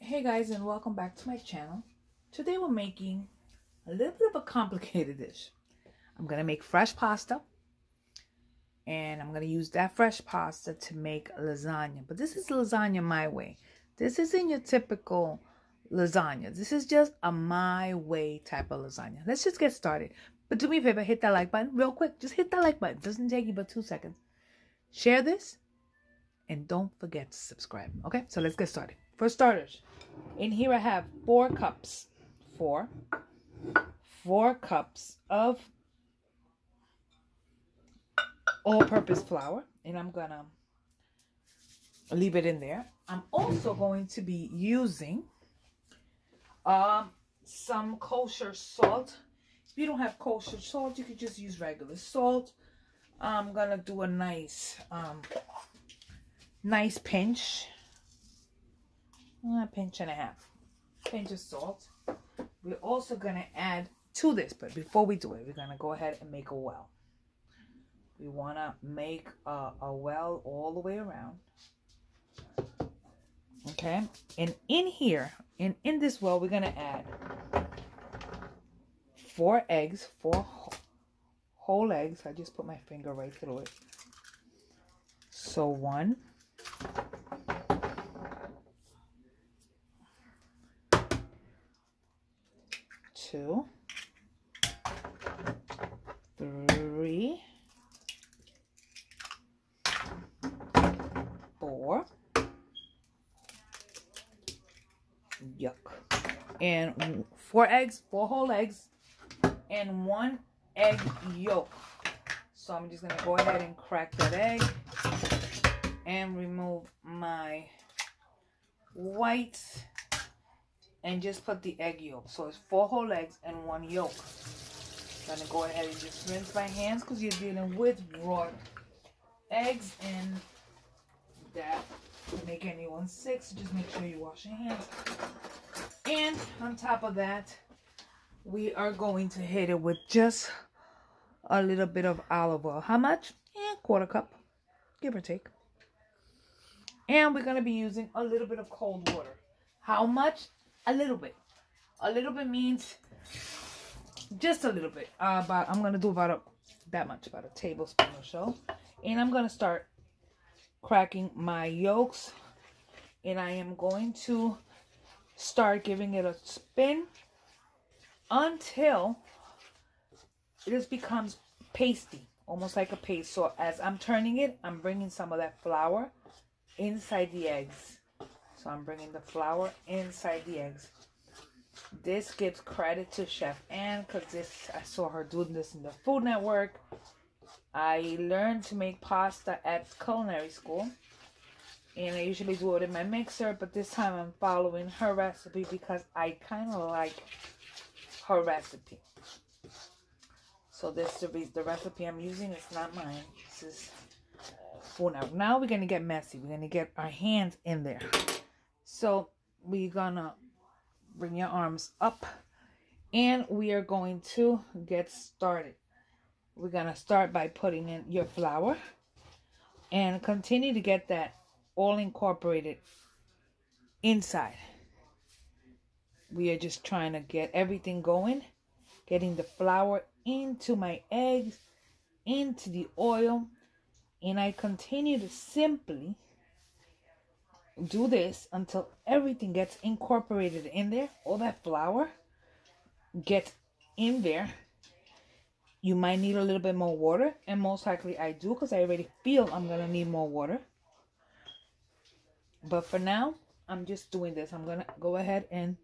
Hey guys, and welcome back to my channel. Today we're making a little bit of a complicated dish. I'm going to make fresh pasta, and I'm going to use that fresh pasta to make lasagna. But this is lasagna my way. This isn't your typical lasagna. This is just a my way type of lasagna. Let's just get started. But do me a favor, hit that like button real quick. Just hit that like button. It doesn't take you but 2 seconds. Share this, and don't forget to subscribe. Okay, so let's get started. For starters, in here I have 4 cups. 4 cups of all-purpose flour, and I'm gonna leave it in there. I'm also going to be using some kosher salt. If you don't have kosher salt, you could just use regular salt. I'm gonna do a nice pinch. A pinch and a half. Pinch of salt. We're also going to add to this, but before we do it, we're going to go ahead and make a well. We want to make a well all the way around. Okay? And in here, in this well, we're going to add 4 eggs, 4 whole eggs. I just put my finger right through it. So 1, 2, 3, 4. Yuck. And 4 eggs, 4 whole eggs, and 1 egg yolk. So I'm just going to go ahead and crack that egg and remove my whites and just put the egg yolk. So it's 4 whole eggs and 1 yolk. I'm gonna go ahead and just rinse my hands because you're dealing with raw eggs, and that can make anyone sick. So just make sure you wash your hands. And on top of that, we are going to hit it with just a little bit of olive oil. How much? 1/4 cup, give or take. And we're gonna be using a little bit of cold water. How much? A little bit. A little bit means just a little bit. I'm going to do about a tablespoon or so. And I'm going to start cracking my yolks. And I am going to start giving it a spin until it just becomes pasty. Almost like a paste. So as I'm turning it, I'm bringing some of that flour inside the eggs. So I'm bringing the flour inside the eggs. This gives credit to Chef Ann because I saw her doing this in the Food Network. I learned to make pasta at culinary school, and I usually do it in my mixer, but this time I'm following her recipe because I kind of like her recipe. So this is the recipe I'm using. It's not mine. This is Food Network. Now we're going to get messy. We're going to get our hands in there. So we're gonna bring your arms up, and we are going to get started. We're gonna start by putting in your flour and continue to get that all incorporated inside. We are just trying to get everything going, getting the flour into my eggs, into the oil, and I continue to simply do this until everything gets incorporated in there. All that flour gets in there. You might need a little bit more water, and most likely I do because I already feel I'm going to need more water. But for now, I'm just doing this. I'm going to go ahead and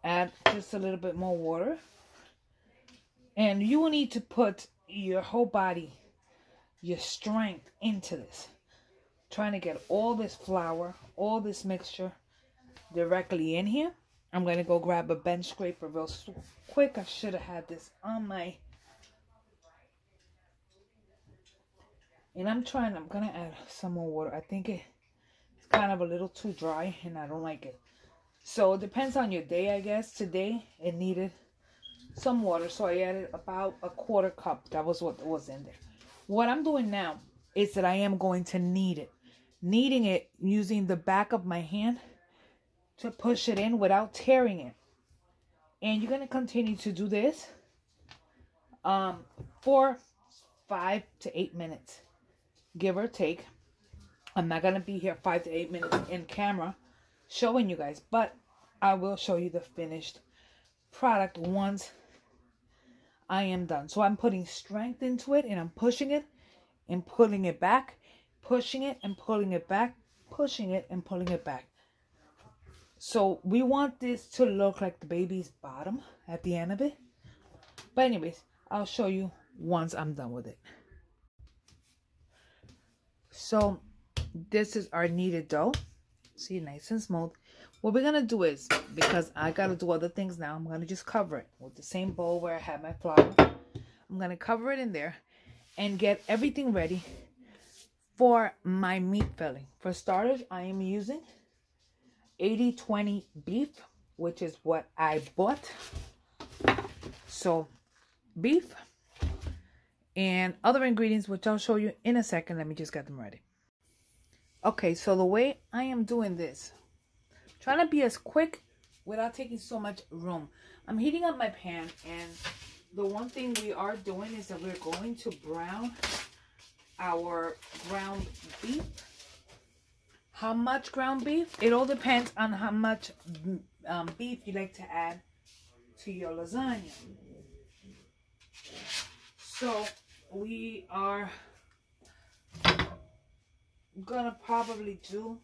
add just a little bit more water. And you will need to put your whole body, your strength into this. Trying to get all this flour, all this mixture directly in here. I'm going to go grab a bench scraper real quick. I should have had this on my... And I'm going to add some more water. I think it's kind of a little too dry and I don't like it. So it depends on your day, I guess. Today it needed some water, so I added about 1/4 cup. That was what was in there. What I'm doing now is that I am going to knead it. Kneading it using the back of my hand to push it in without tearing it. And you're going to continue to do this for 5 to 8 minutes, give or take. I'm not going to be here 5 to 8 minutes in camera showing you guys, but I will show you the finished product once I am done. So I'm putting strength into it, and I'm pushing it and pulling it back, pushing it and pulling it back, pushing it and pulling it back. So we want this to look like the baby's bottom at the end of it. But anyways, I'll show you once I'm done with it. So this is our kneaded dough. See, nice and smooth. What we're going to do is, because I got to do other things now, I'm going to just cover it with the same bowl where I had my flour. I'm going to cover it in there and get everything ready for my meat filling. For starters, I am using 80-20 beef, which is what I bought. So beef and other ingredients, which I'll show you in a second. Let me just get them ready. Okay, so the way I am doing this, trying to be as quick without taking so much room. I'm heating up my pan, and the one thing we are doing is that we're going to brown our ground beef. How much ground beef? It all depends on how much beef you like to add to your lasagna. So we are gonna probably do,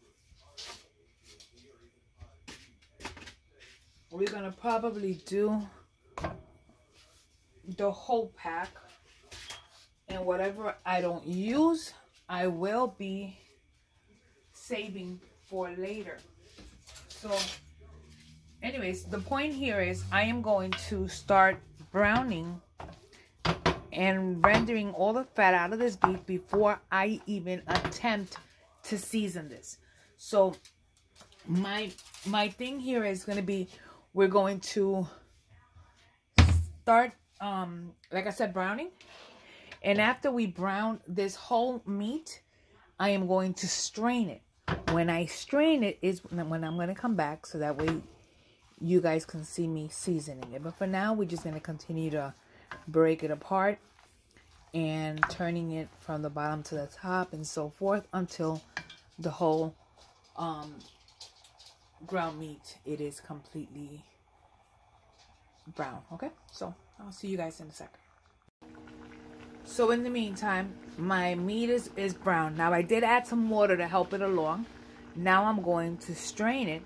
the whole pack, and whatever I don't use, I will be saving for later. So anyways, the point here is I am going to start browning and rendering all the fat out of this beef before I even attempt to season this. So my thing here is going to be, we're going to start like I said, browning, and after we brown this whole meat, I am going to strain it. When I strain it is when I'm going to come back, so that way you guys can see me seasoning it. But for now, we're just going to continue to break it apart and turning it from the bottom to the top and so forth until the whole ground meat, it is completely brown. Okay, so I'll see you guys in a second. So in the meantime, my meat is brown. Now I did add some water to help it along. Now I'm going to strain it,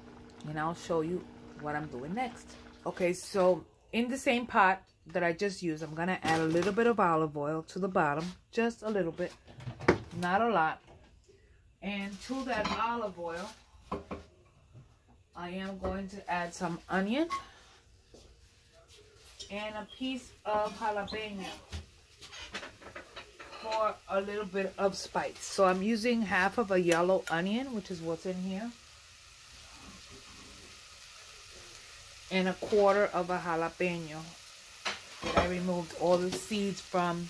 and I'll show you what I'm doing next. Okay, so in the same pot that I just used, I'm going to add a little bit of olive oil to the bottom. Just a little bit, not a lot. And to that olive oil, I am going to add some onion and a piece of jalapeno for a little bit of spice. So I'm using half of a yellow onion, which is what's in here, and a quarter of a jalapeno that I removed all the seeds from.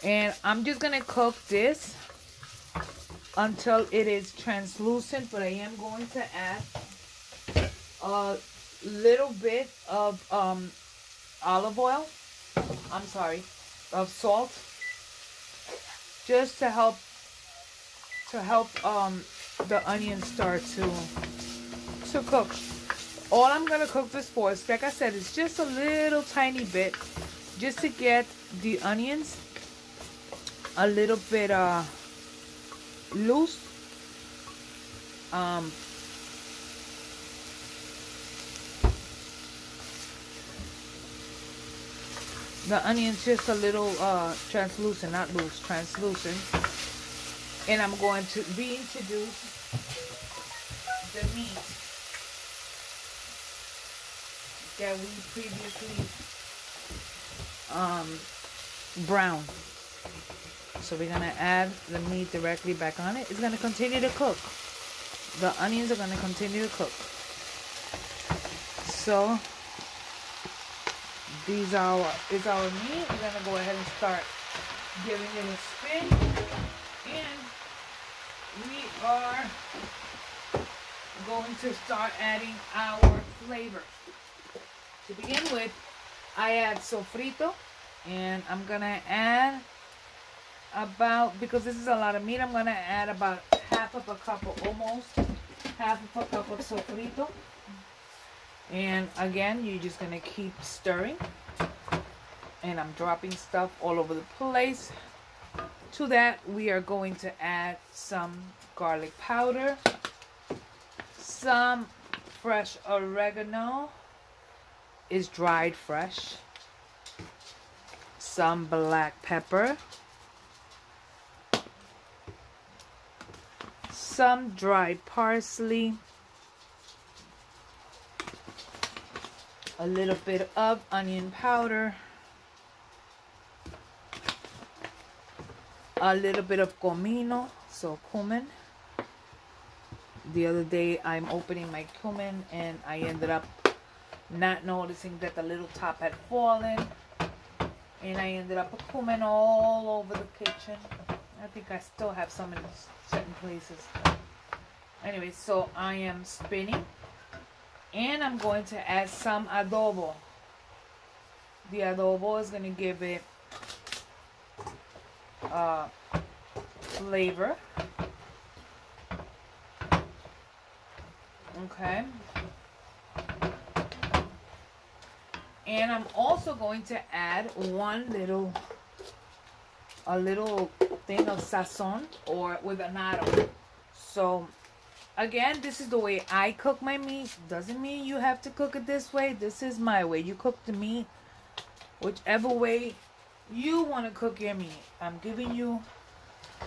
And I'm just gonna cook this until it is translucent, but I am going to add a little bit of olive oil, of salt, just to help the onions start to cook. All I'm gonna cook this for is, like I said, it's just a little tiny bit, just to get the onions a little bit loose. The onions just a little translucent, not loose, translucent. And I'm going to reintroduce the meat that we previously browned. So we're gonna add the meat directly back on it. It's gonna continue to cook. The onions are gonna continue to cook. So is our meat. We're gonna go ahead and start giving it a spin, and we are going to start adding our flavor. To begin with, I add sofrito, and I'm gonna add about, because this is a lot of meat, I'm gonna add about half of a cup, or almost half of a cup of sofrito. And again, you're just gonna keep stirring, and I'm dropping stuff all over the place. To that, we are going to add some garlic powder, some fresh oregano, is dried fresh, some black pepper, some dried parsley, a little bit of onion powder, a little bit of comino, so cumin. The other day I'm opening my cumin and I ended up not noticing that the little top had fallen, and I ended up with cumin all over the kitchen. I think I still have some in certain places. Anyway, so I am spinning, and I'm going to add some adobo. The adobo is going to give it flavor. Okay. And I'm also going to add a little thing of sazon, or with anado. So again, this is the way I cook my meat. Doesn't mean you have to cook it this way. This is my way. You cook the meat whichever way you want to cook your meat. I'm giving you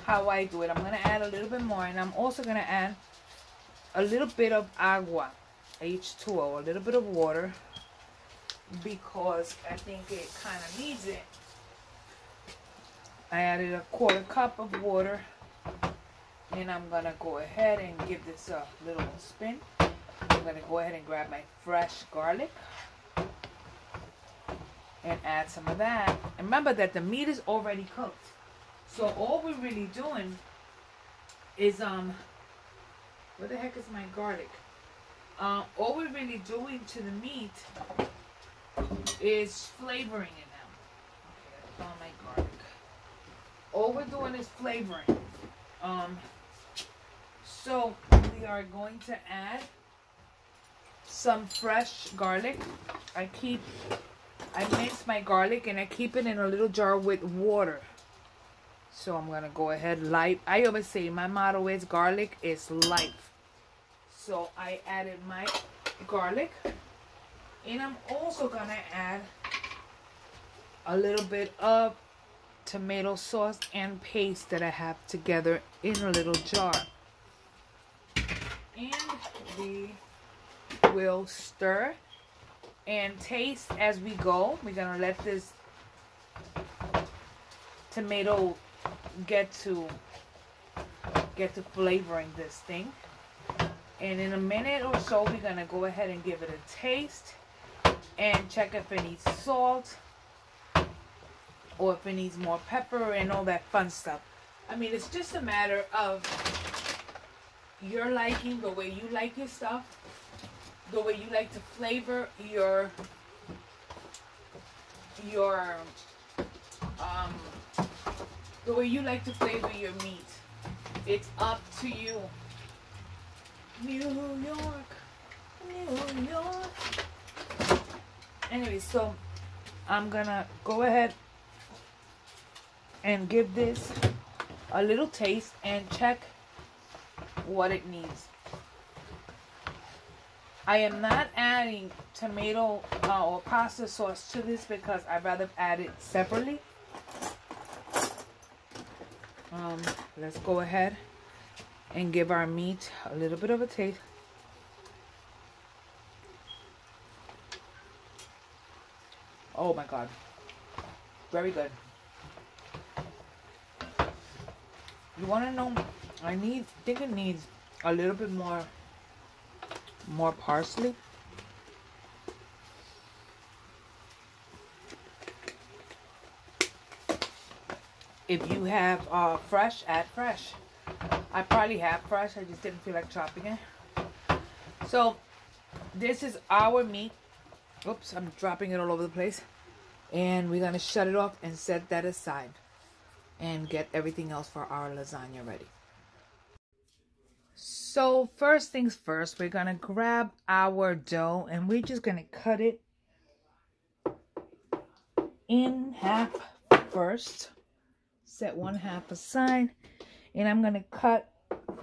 how I do it. I'm going to add a little bit more, and I'm also going to add a little bit of agua, H2O, a little bit of water, because I think it kind of needs it. I added a 1/4 cup of water, and I'm going to go ahead and give this a little spin. I'm going to go ahead and grab my fresh garlic and add some of that. And remember that the meat is already cooked. So all we're really doing is, where the heck is my garlic? All we're really doing to the meat is flavoring it now. Okay, I found my garlic. All we're doing is flavoring. So we are going to add some fresh garlic. I mix my garlic and I keep it in a little jar with water. So I'm going to go ahead, I always say my motto is garlic is life. So I added my garlic, and I'm also going to add a little bit of tomato sauce and paste that I have together in a little jar. And we will stir and taste as we go. We're going to let this tomato get to flavoring this thing. And in a minute or so, we're going to go ahead and give it a taste and check if it needs salt or if it needs more pepper and all that fun stuff. I mean, it's just a matter of your liking, the way you like your stuff, the way you like to flavor your the way you like to flavor your meat. It's up to you. New York, New York. Anyway, so I'm gonna go ahead and give this a little taste and check what it needs. I am not adding tomato or pasta sauce to this because I'd rather add it separately. Let's go ahead and give our meat a little bit of a taste. Oh my God, very good. You want to know, I think it needs a little bit more parsley. If you have fresh, add fresh. I probably have fresh, I just didn't feel like chopping it. So this is our meat. Oops, I'm dropping it all over the place. And we're going to shut it off and set that aside and get everything else for our lasagna ready. So first things first, we're going to grab our dough and we're just going to cut it in half first. Set one half aside, and I'm going to cut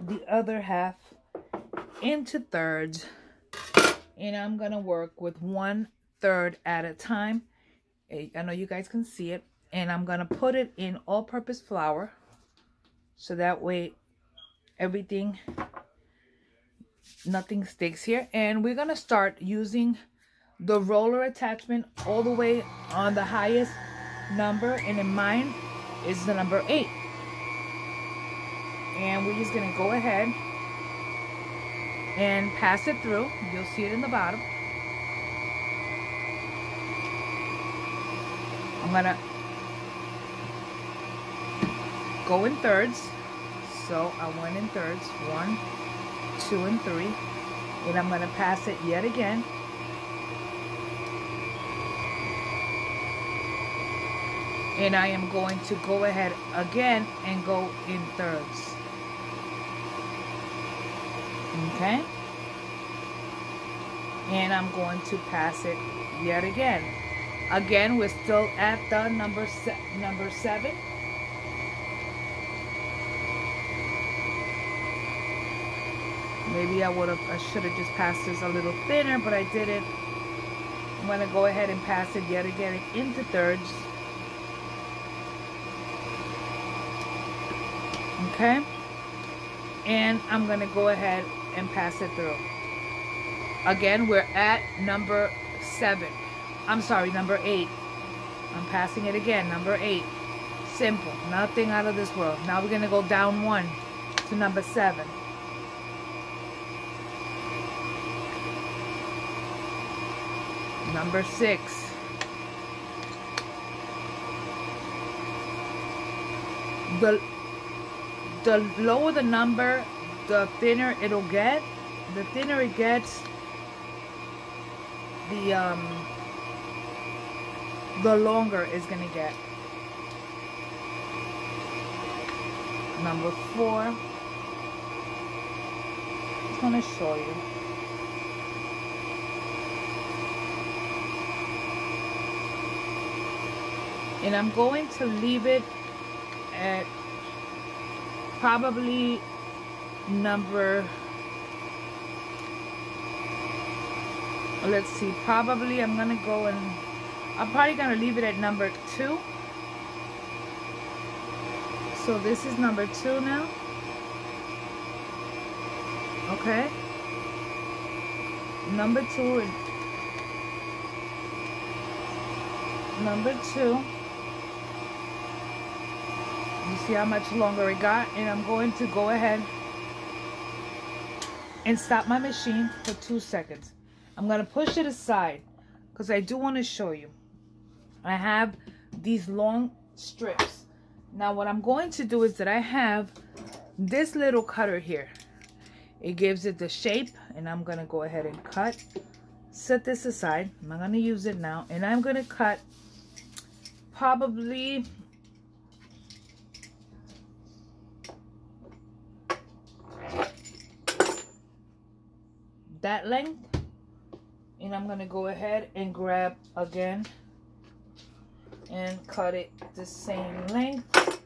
the other half into thirds, and I'm going to work with 1/3 at a time. I know you guys can see it, and I'm going to put it in all-purpose flour so that way everything, nothing sticks here. And we're going to start using the roller attachment all the way on the highest number, and in mine is the number 8. And we're just going to go ahead and pass it through. You'll see it in the bottom. I'm going to go in thirds. So I went in thirds, 1, 2, and 3. And I'm going to pass it yet again. And I am going to go ahead again and go in thirds. Okay? And I'm going to pass it yet again. Again, we're still at the number 7. Maybe I should have just passed this a little thinner, but I didn't. I'm going to go ahead and pass it yet again into thirds. Okay, and I'm going to go ahead and pass it through. Again, we're at number 7. I'm sorry, number 8. I'm passing it again, number 8. Simple, nothing out of this world. Now we're going to go down 1 to number 7. Number 6. The lower the number, the thinner it'll get. The thinner it gets, the longer it's gonna get. Number 4. Just want to show you. And I'm going to leave it at probably number, let's see, probably I'm gonna go and I'm probably gonna leave it at number 2. So this is number 2 now. Okay, number 2 and number 2. You see how much longer it got? And I'm going to go ahead and stop my machine for 2 seconds. I'm going to push it aside because I do want to show you. I have these long strips. Now what I'm going to do is that I have this little cutter here. It gives it the shape, and I'm going to go ahead and cut. Set this aside. I'm not going to use it now. And I'm going to cut probably that length, and I'm gonna go ahead and grab again and cut it the same length.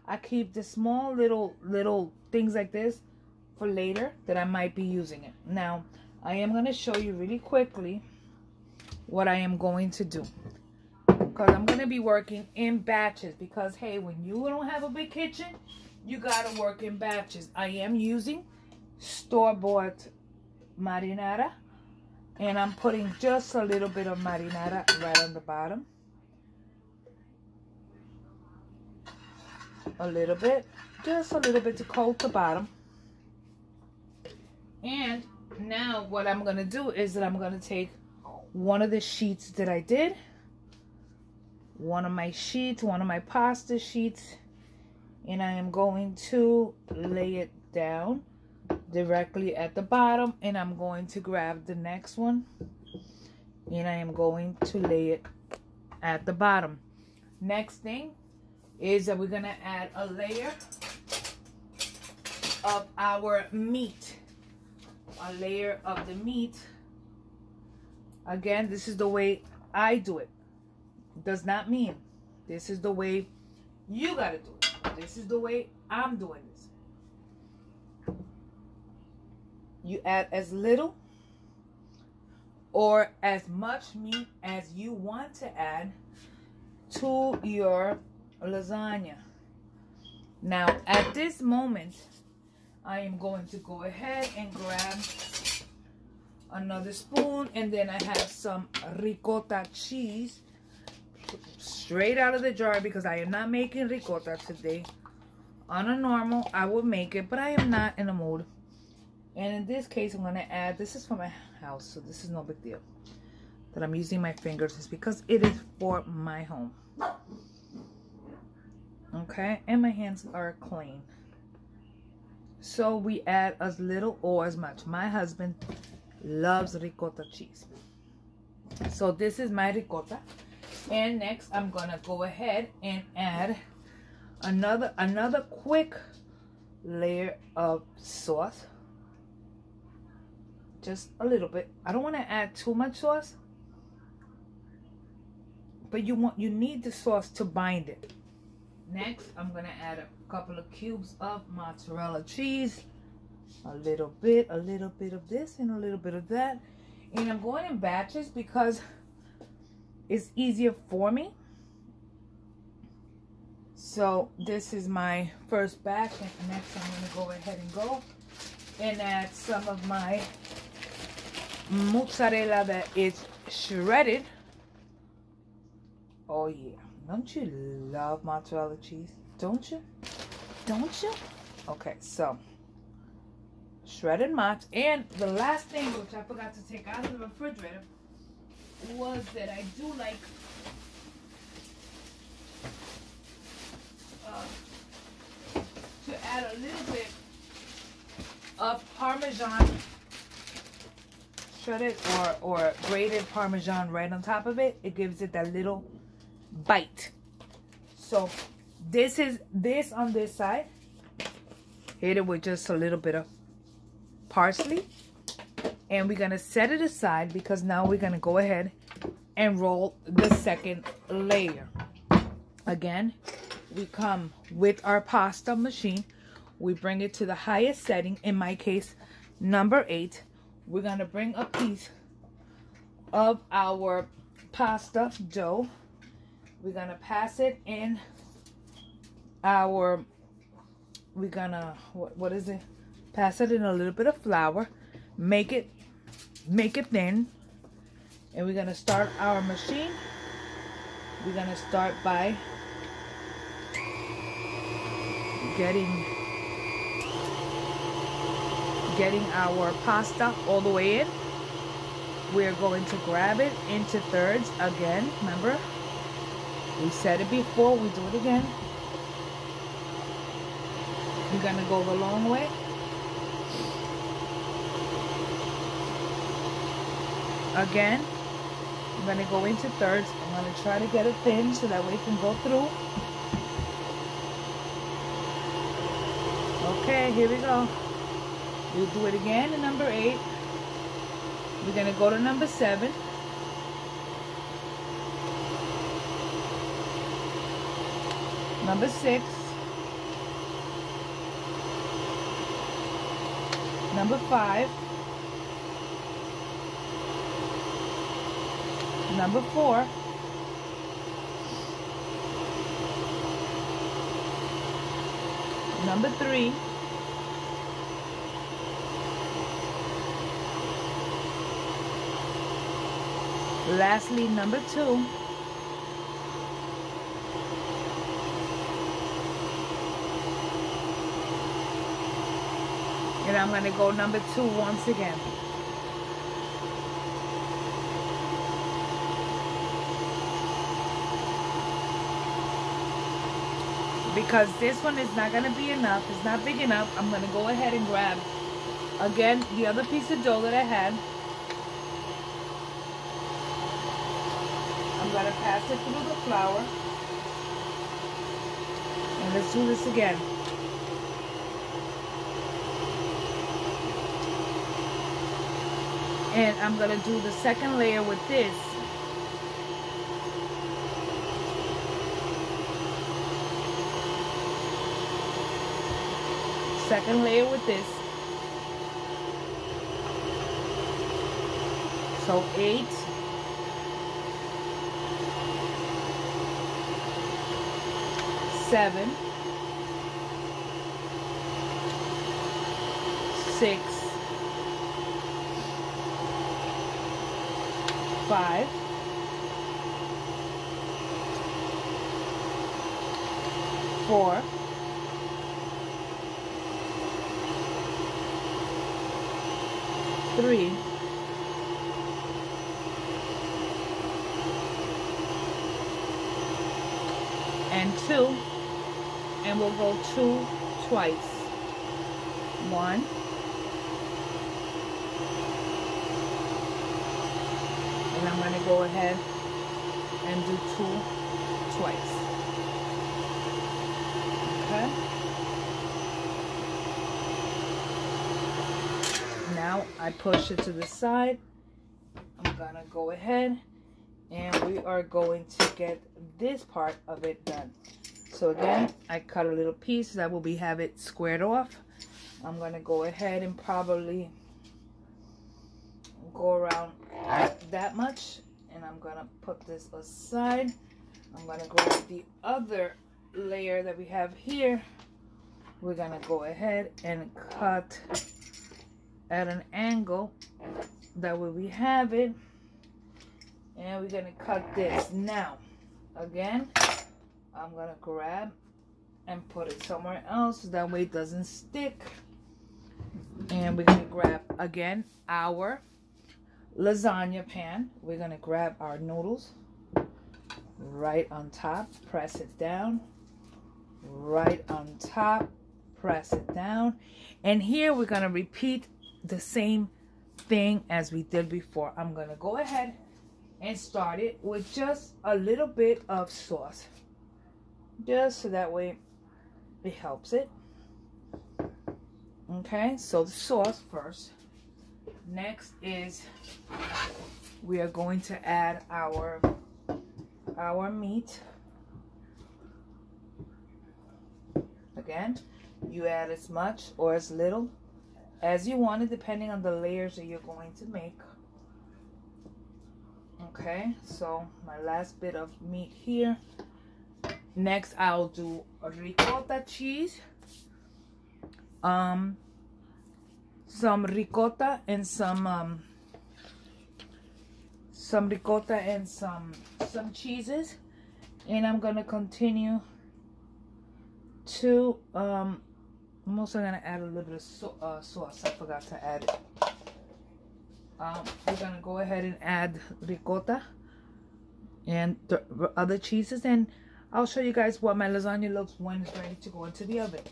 I keep the small little things like this for later that I might be using it. Now I am going to show you really quickly what I am going to do, because I'm going to be working in batches, because hey, when you don't have a big kitchen, you got to work in batches. I am using store-bought marinara, and I'm putting just a little bit of marinara right on the bottom. A little bit, just a little bit to coat the bottom. And now what I'm going to do is that I'm going to take one of the sheets that I did, one of my pasta sheets, and I am going to lay it down directly at the bottom, and I'm going to grab the next one and I am going to lay it at the bottom. Next thing is that we're gonna add a layer of our meat. A layer of the meat. Again, this is the way I do it. Does not mean this is the way you gotta do it. This is the way I'm doing this. You add as little or as much meat as you want to add to your lasagna. Now, at this moment, I am going to go ahead and grab another spoon, and then I have some ricotta cheese straight out of the jar because I am not making ricotta today. On a normal, I would make it, but I am not in the mood. And in this case, I'm going to add, this is for my house, so this is no big deal. That I'm using my fingers is because it is for my home. Okay, and my hands are clean. So we add as little or as much. My husband loves ricotta cheese. So this is my ricotta. And next I'm gonna go ahead and add another quick layer of sauce. Just a little bit. I don't want to add too much sauce, but you need the sauce to bind it. Next, I'm gonna add a couple of cubes of mozzarella cheese. A little bit of this and a little bit of that. And I'm going in batches because it's easier for me. So this is my first batch, and next I'm gonna go ahead and add some of my mozzarella that is shredded. Oh yeah, don't you love mozzarella cheese? Don't you? Don't you? Okay, so shredded mozz. And the last thing, which I forgot to take out of the refrigerator, was that I do like to add a little bit of Parmesan, shredded or grated Parmesan right on top of it. It gives it that little bite. So this is this on this side. Hit it with just a little bit of parsley. And we're gonna set it aside because now we're gonna go ahead and roll the second layer. Again, we come with our pasta machine. We bring it to the highest setting, in my case, number 8. We're gonna bring a piece of our pasta dough. We're gonna pass it in our, we're gonna, what is it? Pass it in a little bit of flour. Make it thin. And we're gonna start our machine. We're gonna start by getting our pasta all the way in. We're going to grab it into thirds again. Remember, we said it before, we do it again. We're gonna go the long way. Again, I'm gonna go into thirds. I'm gonna try to get it thin so that way it can go through. Okay, here we go. We'll do it again in number 8. We're gonna go to number 7. Number 6. Number 5. Number 4. Number 3. Lastly, number 2. And I'm going to go number 2 once again. Because this one is not going to be enough. It's not big enough. I'm going to go ahead and grab Again, the other piece of dough that I had, I'm going to pass it through the flour. And let's do this again. And I'm going to do the second layer with this. Second layer with this. So 8. 7. 6. 5. 4. 3. 2. And we'll go 2 twice. 1. And I'm going to go ahead and do 2 twice. Okay. Now I push it to the side. I'm going to go ahead and we are going to get this part of it done. So again, I cut a little piece that will have it squared off. I'm going to go ahead and probably go around that much. And I'm going to put this aside. I'm going to grab the other layer that we have here. We're going to go ahead and cut at an angle. That way we have it. And we're going to cut this. Now, again, I'm going to grab and put it somewhere else. That way it doesn't stick. And we're going to grab, again, our lasagna pan. We're going to grab our noodles right on top. Press it down. Right on top. Press it down. And here we're going to repeat the same thing as we did before. I'm going to go ahead and start it with just a little bit of sauce. Just so that way it helps it. Okay, so the sauce first. Next is we are going to add our meat. Again, you add as much or as little as you want it, depending on the layers that you're going to make. Okay, so my last bit of meat here. Next, I'll do ricotta cheese, some ricotta and some ricotta and some cheeses, and I'm gonna continue to I'm also gonna add a little bit of sauce. I forgot to add it. We're gonna go ahead and add ricotta and the other cheeses, and I'll show you guys what my lasagna looks when it's ready to go into the oven.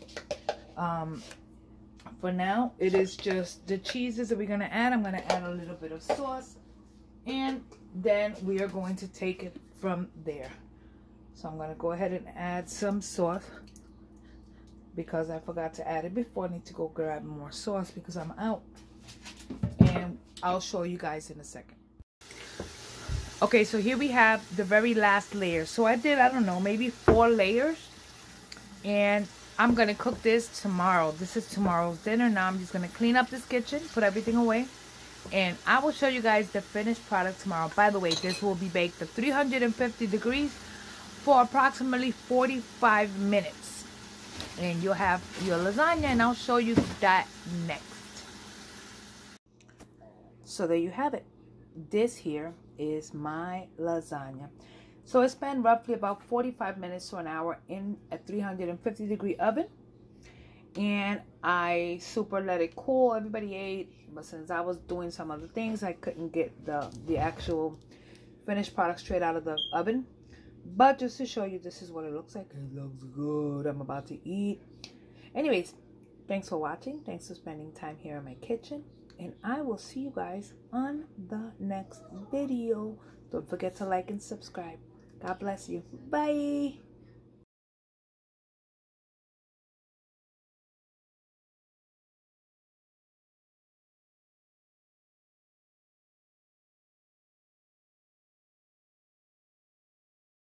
For now, it is just the cheeses that we're going to add. I'm going to add a little bit of sauce, and then we are going to take it from there. So I'm going to go ahead and add some sauce because I forgot to add it before. I need to go grab more sauce because I'm out, and I'll show you guys in a second. Okay, so here we have the very last layer. So I did, I don't know, maybe 4 layers. And I'm going to cook this tomorrow. This is tomorrow's dinner. Now I'm just going to clean up this kitchen, put everything away. And I will show you guys the finished product tomorrow. By the way, this will be baked at 350 degrees for approximately 45 minutes. And you'll have your lasagna, and I'll show you that next. So there you have it. This here is my lasagna. So it spent roughly about 45 minutes to an hour in a 350 degree oven, and I super let it cool. Everybody ate, but since I was doing some other things, I couldn't get the actual finished product straight out of the oven. But just to show you, this is what it looks like. It looks good. I'm about to eat. Anyways, Thanks for watching. Thanks for spending time here in my kitchen. And I will see you guys on the next video. Don't forget to like and subscribe. God bless you. Bye.